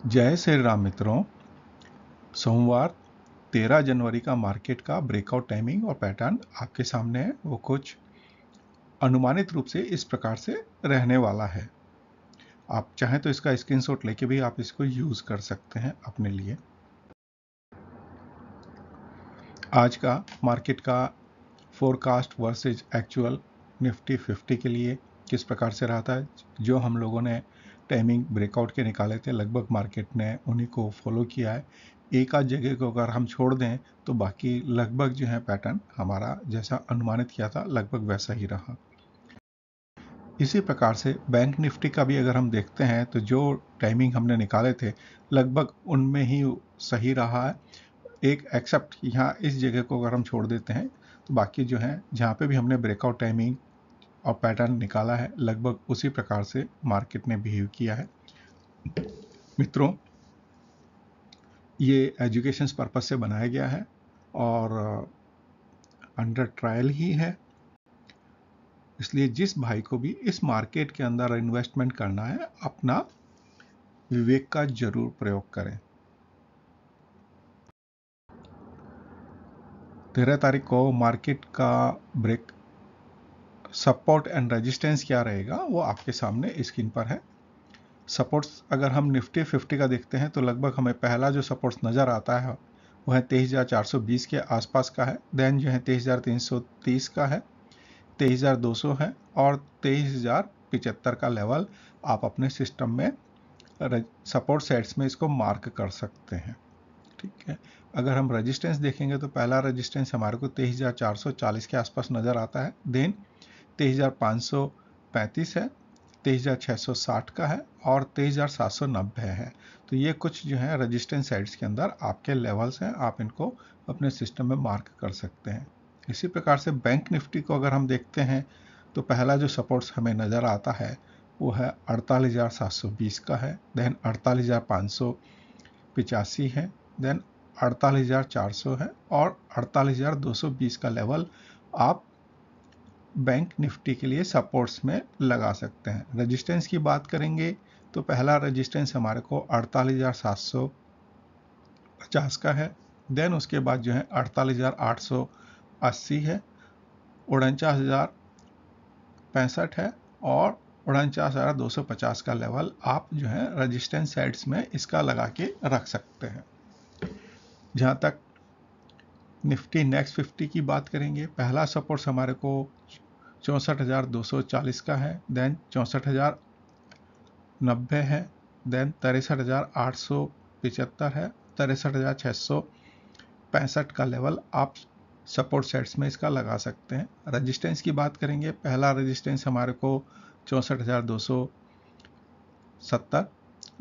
जय श्री राम मित्रों। सोमवार 13 जनवरी का मार्केट का ब्रेकआउट टाइमिंग और पैटर्न आपके सामने है। वो कुछ अनुमानित रूप से इस प्रकार से रहने वाला है। आप चाहें तो इसका स्क्रीनशॉट लेके भी आप इसको यूज कर सकते हैं अपने लिए। आज का मार्केट का फोरकास्ट वर्सेज एक्चुअल निफ्टी 50 के लिए किस प्रकार से रहा था। जो हम लोगों ने टाइमिंग ब्रेकआउट के निकाले थे, लगभग मार्केट ने उन्हीं को फॉलो किया है। एक आध जगह को अगर हम छोड़ दें तो बाकी लगभग जो है पैटर्न हमारा जैसा अनुमानित किया था लगभग वैसा ही रहा। इसी प्रकार से बैंक निफ्टी का भी अगर हम देखते हैं तो जो टाइमिंग हमने निकाले थे लगभग उनमें ही सही रहा है। एक एक्सेप्ट यहाँ इस जगह को अगर हम छोड़ देते हैं तो बाकी जो है जहाँ पे भी हमने ब्रेकआउट टाइमिंग और पैटर्न निकाला है लगभग उसी प्रकार से मार्केट ने बिहेव किया है। मित्रों, ये एजुकेशन पर्पस से बनाया गया है और अंडर ट्रायल ही है, इसलिए जिस भाई को भी इस मार्केट के अंदर इन्वेस्टमेंट करना है अपना विवेक का जरूर प्रयोग करें। 13 तारीख को मार्केट का ब्रेक सपोर्ट एंड रेजिस्टेंस क्या रहेगा वो आपके सामने स्क्रीन पर है। सपोर्ट्स अगर हम निफ्टी 50 का देखते हैं तो लगभग हमें पहला जो सपोर्ट्स नज़र आता है वह 23,420 के आसपास का है। देन जो है 23,330 का है, 23,200 है और 23,075 का लेवल आप अपने सिस्टम में सपोर्ट सेट्स में इसको मार्क कर सकते हैं। ठीक है, अगर हम रेजिस्टेंस देखेंगे तो पहला रेजिस्टेंस हमारे को 23,440 के आसपास नज़र आता है। देन 23,535 है, 23,660 का है और 23,790 है। तो ये कुछ जो है रेजिस्टेंस साइड्स के अंदर आपके लेवल्स हैं, आप इनको अपने सिस्टम में मार्क कर सकते हैं। इसी प्रकार से बैंक निफ्टी को अगर हम देखते हैं तो पहला जो सपोर्ट्स हमें नज़र आता है वो है 48,720 का है। देन 48,585 है, देन 48,400 है और 48,220 का लेवल आप बैंक निफ्टी के लिए सपोर्ट्स में लगा सकते हैं। रेजिस्टेंस की बात करेंगे तो पहला रेजिस्टेंस हमारे को 48,750 का है। देन उसके बाद जो है 48,880 है, 49,065 है और 49,250 का लेवल आप जो है रेजिस्टेंस साइड्स में इसका लगा के रख सकते हैं। जहाँ तक निफ्टी नेक्स्ट 50 की बात करेंगे, पहला सपोर्ट्स हमारे को 64,240 का है, देन 64,090 है, देन 63,875 है, 63,665 का लेवल आप सपोर्ट सेट्स में इसका लगा सकते हैं। रेजिस्टेंस की बात करेंगे, पहला रेजिस्टेंस हमारे को 64,270,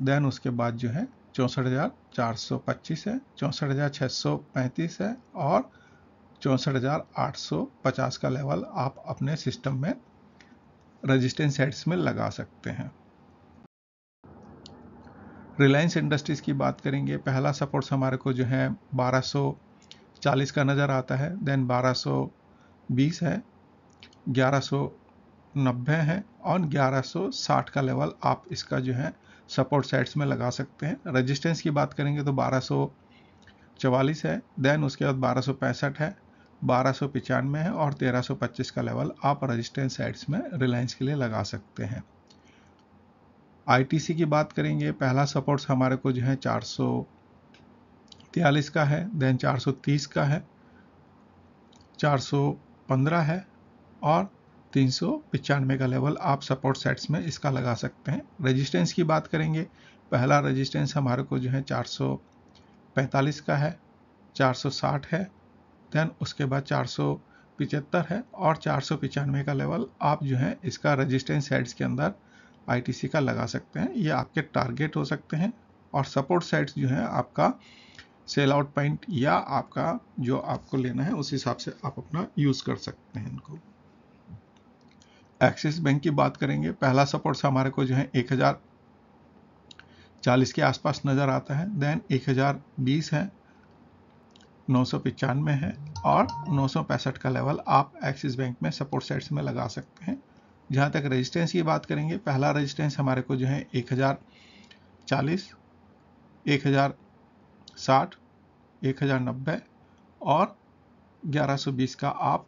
देन उसके बाद जो है 64,425 है, 64,635 है और 64,850 का लेवल आप अपने सिस्टम में रेजिस्टेंस सेट्स में लगा सकते हैं। रिलायंस इंडस्ट्रीज की बात करेंगे, पहला सपोर्ट्स हमारे को जो है 1240 का नज़र आता है, देन 1220 है, 1190 है और 1160 का लेवल आप इसका जो है सपोर्ट सेट्स में लगा सकते हैं। रेजिस्टेंस की बात करेंगे तो 1244 है, देन उसके बाद 1265 है, 1295 है और 1325 का लेवल आप रेजिस्टेंस साइड्स में रिलायंस के लिए लगा सकते हैं। आईटीसी की बात करेंगे, पहला सपोर्ट्स हमारे को जो है 443 का है, देन 430 का है, 415 है और 395 का लेवल आप सपोर्ट सेट्स में इसका लगा सकते हैं। रेजिस्टेंस की बात करेंगे, पहला रेजिस्टेंस हमारे को जो है 445 का है, 460 है, देन उसके बाद 475 है और 495 का लेवल आप जो है इसका रेजिस्टेंस साइड्स के अंदर आईटीसी का लगा सकते हैं। ये आपके टारगेट हो सकते हैं और सपोर्ट साइड्स जो है आपका सेल आउट पॉइंट या आपका जो आपको लेना है उस हिसाब से आप अपना यूज कर सकते हैं इनको। एक्सिस बैंक की बात करेंगे, पहला सपोर्ट हमारे को जो है 1040 के आसपास नजर आता है, देन 1020 है, 995 है और 965 का लेवल आप एक्सिस बैंक में सपोर्ट सेट्स में लगा सकते हैं। जहां तक रेजिस्टेंस की बात करेंगे, पहला रेजिस्टेंस हमारे को जो है 1040, 1060, 1090 और 1120 का आप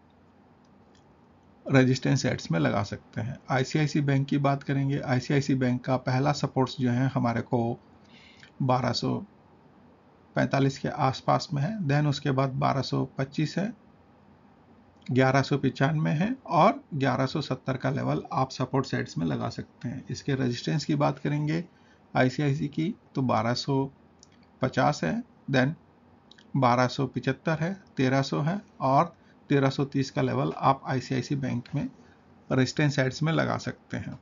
रेजिस्टेंस सेट्स में लगा सकते हैं। आईसीआईसी बैंक की बात करेंगे। आईसीआईसी बैंक का पहला सपोर्ट्स जो है हमारे को 1245 के आसपास में है, देन उसके बाद 1225 है, 1195 है और 1170 का लेवल आप सपोर्ट सेट्स में लगा सकते हैं। इसके रेजिस्टेंस की बात करेंगे आईसीआईसी की तो 1250 है, देन 1275 है, 1300 है और 1330 का लेवल आप आईसीआईसी बैंक में रेजिस्टेंस सेट्स में लगा सकते हैं।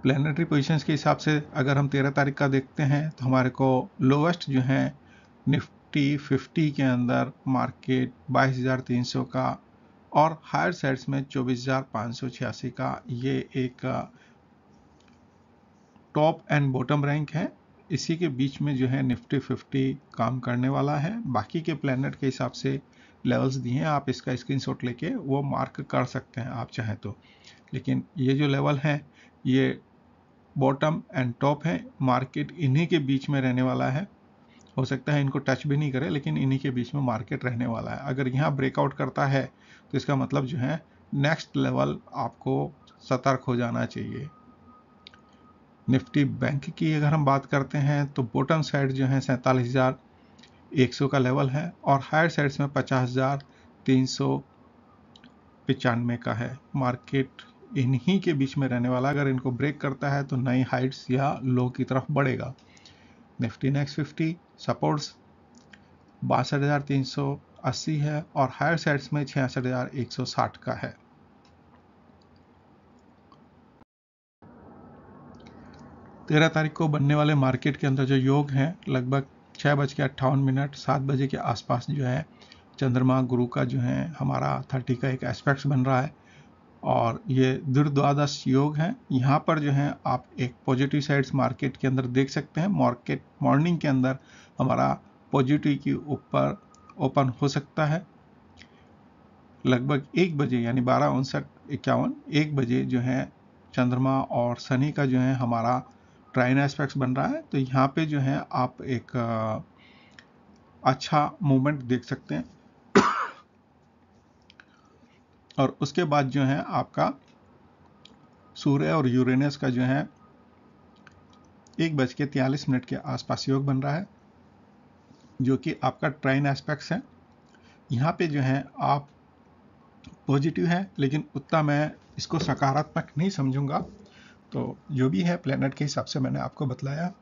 प्लानिटरी पोजीशंस के हिसाब से अगर हम 13 तारीख का देखते हैं तो हमारे को लोवेस्ट जो है निफ्टी 50 के अंदर मार्केट 22,300 का और हायर साइड्स में 24,586 का, ये एक टॉप एंड बॉटम रैंक है। इसी के बीच में जो है निफ्टी 50 काम करने वाला है। बाकी के प्लैनेट के हिसाब से लेवल्स दिए हैं, आप इसका स्क्रीनशॉट लेके वो मार्क कर सकते हैं आप चाहें तो। लेकिन ये जो लेवल है ये बॉटम एंड टॉप है, मार्केट इन्हीं के बीच में रहने वाला है। हो सकता है इनको टच भी नहीं करे, लेकिन इन्हीं के बीच में मार्केट रहने वाला है। अगर यहाँ ब्रेकआउट करता है तो इसका मतलब जो है नेक्स्ट लेवल आपको सतर्क हो जाना चाहिए। निफ्टी बैंक की अगर हम बात करते हैं तो बॉटम साइड जो है 47,100 का लेवल है और हायर साइड्स में 50,395 का है। मार्केट इन्हीं के बीच में रहने वाला, अगर इनको ब्रेक करता है तो नई हाइट्स या लो की तरफ बढ़ेगा। निफ्टी नेक्स्ट 50 सपोर्ट्स 62,380 है और हायर साइड्स में 66,160 का है। तेरह तारीख को बनने वाले मार्केट के अंदर जो योग हैं लगभग 6:58, 7 बजे के आसपास जो है चंद्रमा गुरु का जो है हमारा 30 का एक एस्पेक्ट बन रहा है और ये दुर्द्वादश योग है। यहाँ पर जो है आप एक पॉजिटिव साइड्स मार्केट के अंदर देख सकते हैं। मार्केट मॉर्निंग के अंदर हमारा पॉजिटिव के ऊपर ओपन हो सकता है। लगभग 1 बजे यानी 12:59-51 1 बजे जो है चंद्रमा और शनि का जो है हमारा ट्राइन एस्पेक्ट बन रहा है, तो यहाँ पे जो है आप एक अच्छा मूवमेंट देख सकते हैं। और उसके बाद जो है आपका सूर्य और यूरेनस का जो है 1:43 के आसपास योग बन रहा है, जो कि आपका ट्राइन एस्पेक्ट्स है। यहाँ पे जो है आप पॉजिटिव है, लेकिन उतना मैं इसको सकारात्मक नहीं समझूंगा। तो जो भी है प्लेनेट के हिसाब से मैंने आपको बतलाया।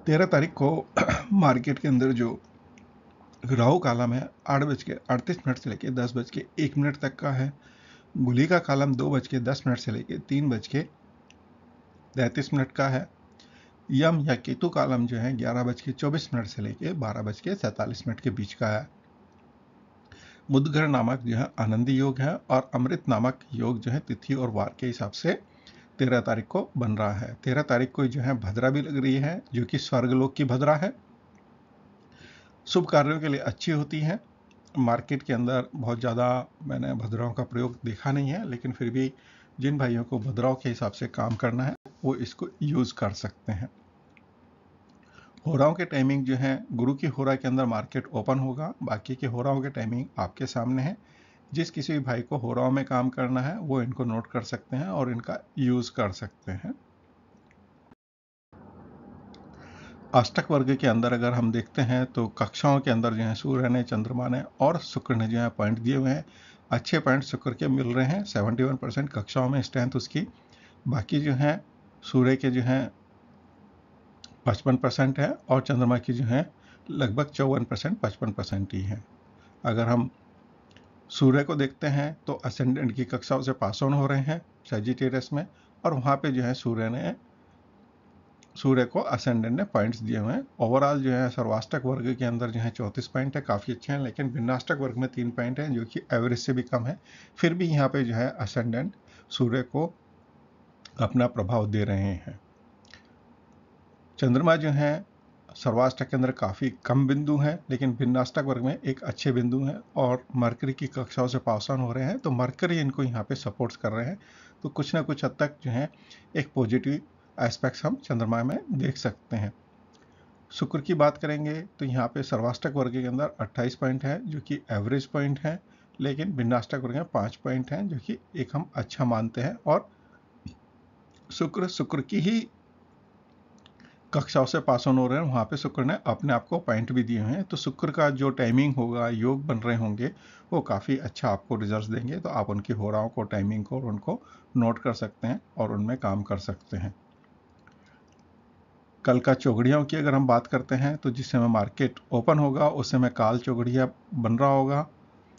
तेरह तारीख को मार्केट के अंदर जो राहु कालम है 8:38 से लेकर 10:01 तक का है। गुली का कालम 2:10 से लेकर 3:33 का है। यम या केतु कालम जो है 11:24 से लेकर 12:47 के बीच का है। मुद्गर नामक जो है आनंदी योग है और अमृत नामक योग जो है तिथि और वार के हिसाब से 13 तारीख को बन रहा है। 13 तारीख को जो है भद्रा भी लग रही है, जो कि स्वर्गलोक की भद्रा है। शुभ कार्यों के लिए अच्छी होती है। मार्केट के अंदर बहुत ज़्यादा मैंने भद्राओं का प्रयोग देखा नहीं है, लेकिन फिर भी जिन भाइयों को भद्राओं के हिसाब से काम करना है वो इसको यूज़ कर सकते हैं। होराओं के टाइमिंग जो है गुरु की होरा के अंदर मार्केट ओपन होगा। बाकी के होराओं के टाइमिंग आपके सामने है। जिस किसी भी भाई को होराओं में काम करना है वो इनको नोट कर सकते हैं और इनका यूज कर सकते हैं। अष्टक वर्ग के अंदर अगर हम देखते हैं तो कक्षाओं के अंदर जो है सूर्य ने, चंद्रमा ने और शुक्र ने जो है पॉइंट दिए हुए हैं। अच्छे पॉइंट शुक्र के मिल रहे हैं, 71% कक्षाओं में स्ट्रेंथ उसकी। बाकी जो है सूर्य के जो है 55% है और चंद्रमा की जो है लगभग 54%, 55% ही है। अगर हम सूर्य को देखते हैं तो असेंडेंट की कक्षाओं से पास ऑन हो रहे हैं सजिटेरियस में, और वहाँ पे जो है सूर्य को असेंडेंट ने पॉइंट्स दिए हुए हैं। ओवरऑल जो है सर्वाष्टक वर्ग के अंदर जो है 34 पॉइंट है, काफ़ी अच्छे हैं। लेकिन भिन्नाष्टक वर्ग में 3 पॉइंट हैं, जो कि एवरेज से भी कम है। फिर भी यहाँ पे जो है असेंडेंट सूर्य को अपना प्रभाव दे रहे हैं। चंद्रमा जो है सर्वाष्टक के अंदर काफ़ी कम बिंदु हैं, लेकिन भिन्नाष्टक वर्ग में एक अच्छे बिंदु हैं और मरकरी की कक्षाओं से पास ऑन हो रहे हैं, तो मरकरी इनको यहाँ पे सपोर्ट्स कर रहे हैं। तो कुछ ना कुछ हद तक जो है एक पॉजिटिव एस्पेक्ट्स हम चंद्रमा में देख सकते हैं। शुक्र की बात करेंगे तो यहाँ पे सर्वाष्टक वर्ग के अंदर 28 पॉइंट है जो कि एवरेज पॉइंट है, लेकिन भिन्नाष्टक वर्ग में 5 पॉइंट हैं जो कि एक हम अच्छा मानते हैं। और शुक्र की ही कक्षाओं से पास ऑन हो रहे हैं, वहाँ पे शुक्र ने अपने आप को पॉइंट भी दिए हुए हैं। तो शुक्र का जो टाइमिंग होगा, योग बन रहे होंगे, वो काफ़ी अच्छा आपको रिजल्ट्स देंगे। तो आप उनकी होराओं को, टाइमिंग को, उनको नोट कर सकते हैं और उनमें काम कर सकते हैं। कल का चौघड़ियों की अगर हम बात करते हैं तो जिस समय मार्केट ओपन होगा उस समय काल चौघड़िया बन रहा होगा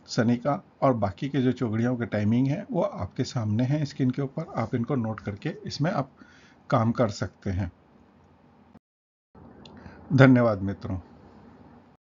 शनि का, और बाकी के जो चौघड़ियों के टाइमिंग है वो आपके सामने है स्क्रीन के ऊपर। आप इनको नोट करके इसमें आप काम कर सकते हैं। धन्यवाद मित्रों।